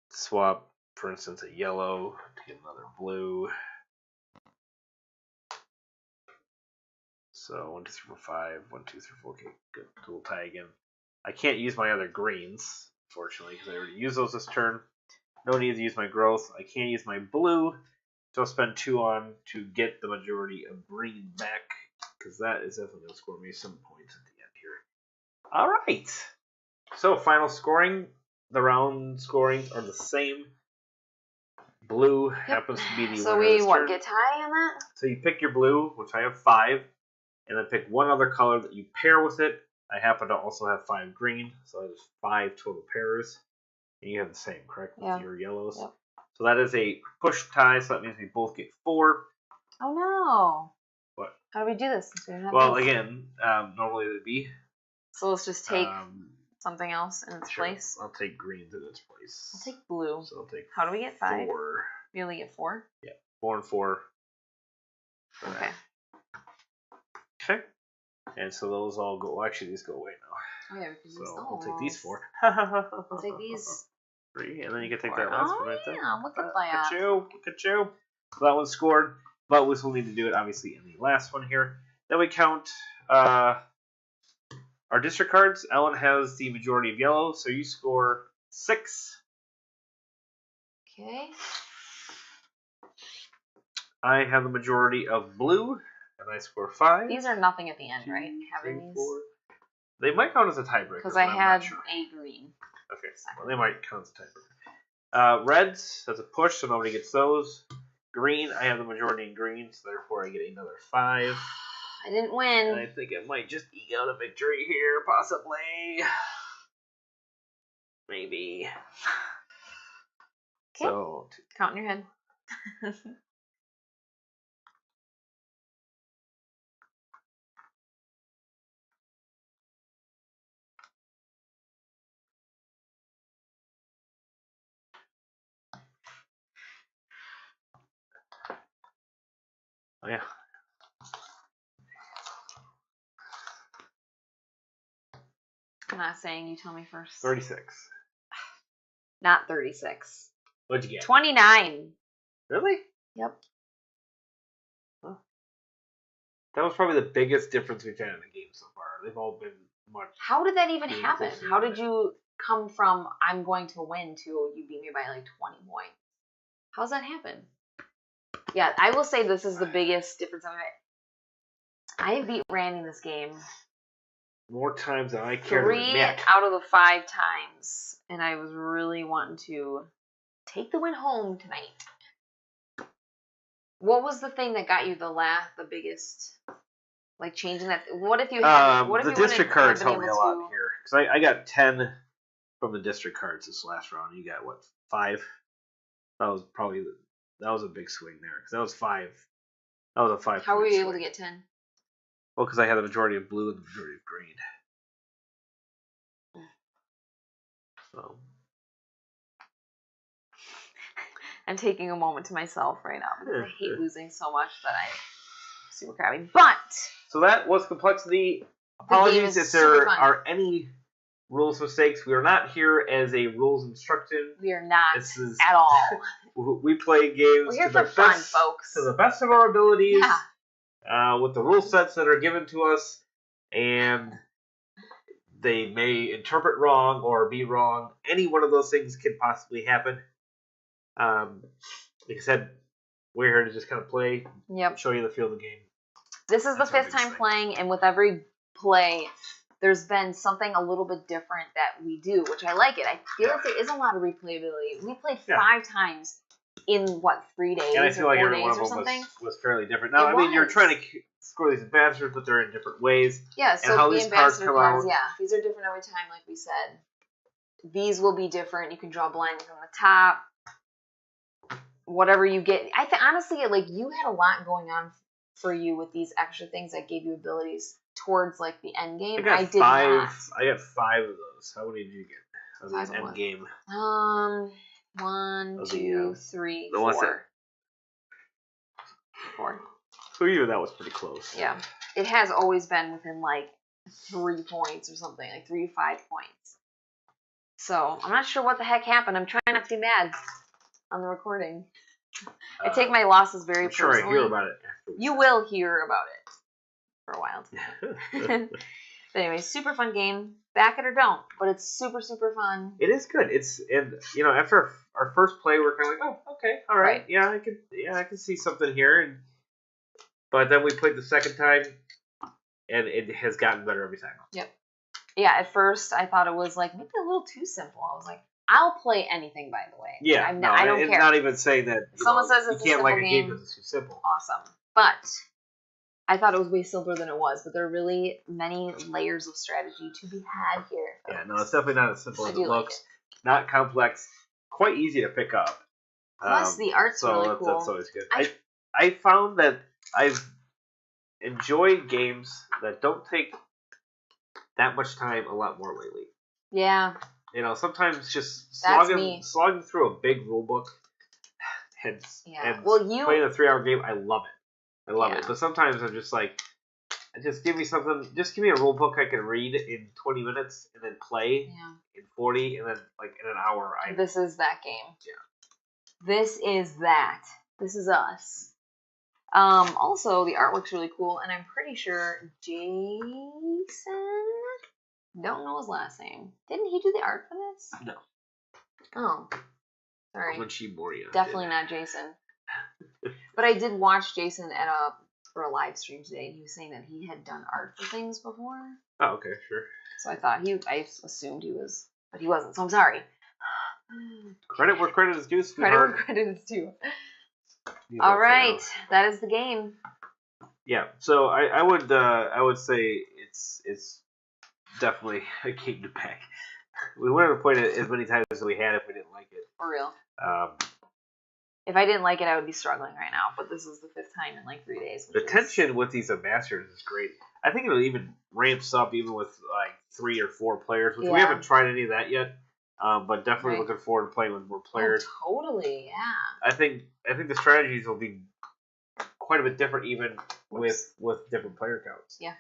Swap, for instance, a yellow to get another blue. So 1, 2, 3, 4, 5. 1, 2, 3, 4. Okay, good. So we'll tie again. I can't use my other greens, fortunately, because I already used those this turn. No need to use my growth. I can't use my blue, so I'll spend 2 on to get the majority of green back, because that is definitely going to score me some points at the end here. All right. So final scoring. The round scorings are the same. Blue happens to be the winner. So we get tie on that? So you pick your blue, which I have 5, and then pick one other color that you pair with it. I happen to also have 5 green, so there's 5 total pairs. And you have the same, correct, with your yellows? Yep. So that is a push tie, so that means we both get 4. Oh no. What? How do we do this? Well, again, normally it would be. So let's just take something else in its place. I'll take greens in its place. I'll take blue. So I'll take How do we get 5? 4. We only get 4? Yeah, 4 and 4. Okay. Okay. And so those all go. Well, actually, these go away now. Oh yeah, because so I'll take these 4. I'll take these 3, and then you can take that last one right there. Yeah, look at that. Look at you. Look at you. So that one's scored, but we still need to do it obviously in the last one here. Then we count our district cards. Ellen has the majority of yellow, so you score 6. Okay. I have the majority of blue, and I score 5. These are nothing at the end, 2, right? Having 3, these? 4. They might count as a tiebreaker. Because I had a green. Okay, well, they might count as a tiebreaker. Reds, that's a push, so nobody gets those. Green, I have the majority in green, so therefore I get another 5. I didn't win. And I think I might just eke out a victory here, possibly. Maybe. Okay. So, count in your head. oh yeah. I'm not saying, you tell me first. 36. Not 36. What'd you get? 29. Really? Yep. Huh. That was probably the biggest difference we've had in the game so far. They've all been much. How did that even happen? How did you come from I'm going to win to you beat me by like 20 points? How's that happen? Yeah, I will say this is the biggest difference I've had. I beat Randy in this game more times than I care to 3 admit. out of the 5 times, and I was really wanting to take the win home tonight. What was the thing that got you the biggest Like changing that. What if you had? What if the you district cards help me a lot to... here because I got 10 from the district cards this last round. You got what, 5? That was probably that was a big swing there because that was 5. That was a 5. How were you able to get 10? Well, because I had the majority of blue and the majority of green. So. I'm taking a moment to myself right now because I hate losing so much that I'm super crabby. But so that was Complexity. Apologies if there are any rules mistakes. We are not here as a rules instruction. We are not at all. We play games We're here for fun, folks. To the best of our abilities. Yeah. With the rule sets that are given to us, and they may interpret wrong or be wrong. Any one of those things can possibly happen. Like I said, we're here to just kind of play, show you the feel of the game. This is the 5th time playing, and with every play, there's been something a little bit different that we do, which I like it. I feel like there is a lot of replayability. We played 5 times in, 3 days and I feel or like 4 every days one of or them something? was fairly different. Now, I mean, you're trying to score these ambassadors, but they're in different ways. Yeah, so and how the these cards ambassador come cards, out. these are different every time, like we said. These will be different. You can draw blind from the top. Whatever you get. Honestly, like, you had a lot going on for you with these extra things that gave you abilities towards, like, the end game. I did not. I got 5 of those. How many did you get of the end game? 1, 2, 3, 4. 4. So even that was pretty close. Yeah. It has always been within, like, 3 points or something. Like, 3 to 5 points. So, I'm not sure what the heck happened. I'm trying not to be mad on the recording. I take my losses very personally. Sure, I hear about it. You will hear about it for a while. But anyway, super fun game. Back it or don't, but it's super, super fun. It is good. After our first play, we're kind of like, oh, okay, all right. Yeah, I can see something here. But then we played the second time, and it has gotten better every time. Yep. Yeah, at first I thought it was like maybe a little too simple. I was like, I'll play anything, by the way. Yeah, I don't care. It's not even saying that Someone says it's you can't like a game because it's too simple. Awesome. But I thought it was way simpler than it was. But there are really many layers of strategy to be had here. Yeah, no, it's definitely not as simple as it looks. Not complex. Quite easy to pick up. Plus, the art's really cool. That's always good. I found that I've enjoyed games that don't take that much time a lot more lately. Yeah. Sometimes just slogging through a big rule book and playing a 3-hour game, I love it. I love it. But sometimes I'm just like, just give me something, just give me a rule book I can read in 20 minutes and then play in 40, and then like in an hour. This is that game. Yeah. This is that. This is us. Also, the artwork's really cool, and I'm pretty sure Jason... Don't know his last name. Didn't he do the art for this? No. Oh. Sorry. Moria Definitely not Jason. But I did watch Jason for a live stream today. He was saying that he had done art for things before. Oh, okay, sure. So I assumed he was, but he wasn't. So I'm sorry. Credit where credit is due, sweetheart. Credit where credit is due. All right, that is the game. Yeah, so I would say it's definitely a game to back. We wouldn't have played it as many times as we had if we didn't like it. For real. If I didn't like it, I would be struggling right now. But this is the 5th time in like 3 days. The tension with these ambassadors is great. I think it even ramps up even with like 3 or 4 players, which we haven't tried any of that yet. But definitely looking forward to playing with more players. Oh, totally, yeah. I think the strategies will be quite a bit different even with different player counts. Yeah.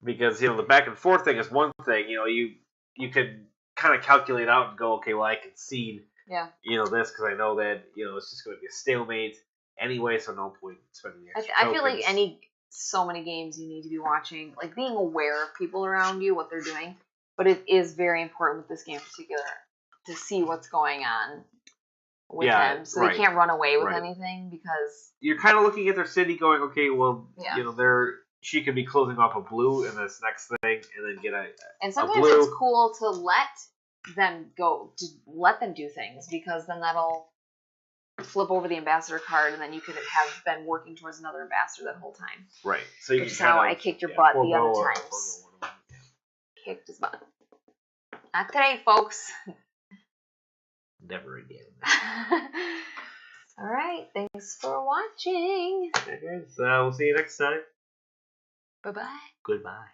Because the back and forth thing is one thing. You can kind of calculate out and go, okay, well I concede. Yeah. This because I know that it's just going to be a stalemate anyway, so no point spending the extra I feel like so many games you need to be watching, like being aware of people around you, what they're doing. But it is very important with this game in particular to see what's going on with them, so they can't run away with anything because you're kind of looking at their city, going, okay, well, she could be closing off a blue in this next thing, and then get a sometimes blue. It's cool to let them go, to let them do things, because then that'll flip over the ambassador card, and then you could have been working towards another ambassador that whole time. Right. So you Which is how I kicked your butt the other times. Kicked his butt. Not today, folks. Never again. All right. Thanks for watching. Okay, so we'll see you next time. Bye-bye. Goodbye.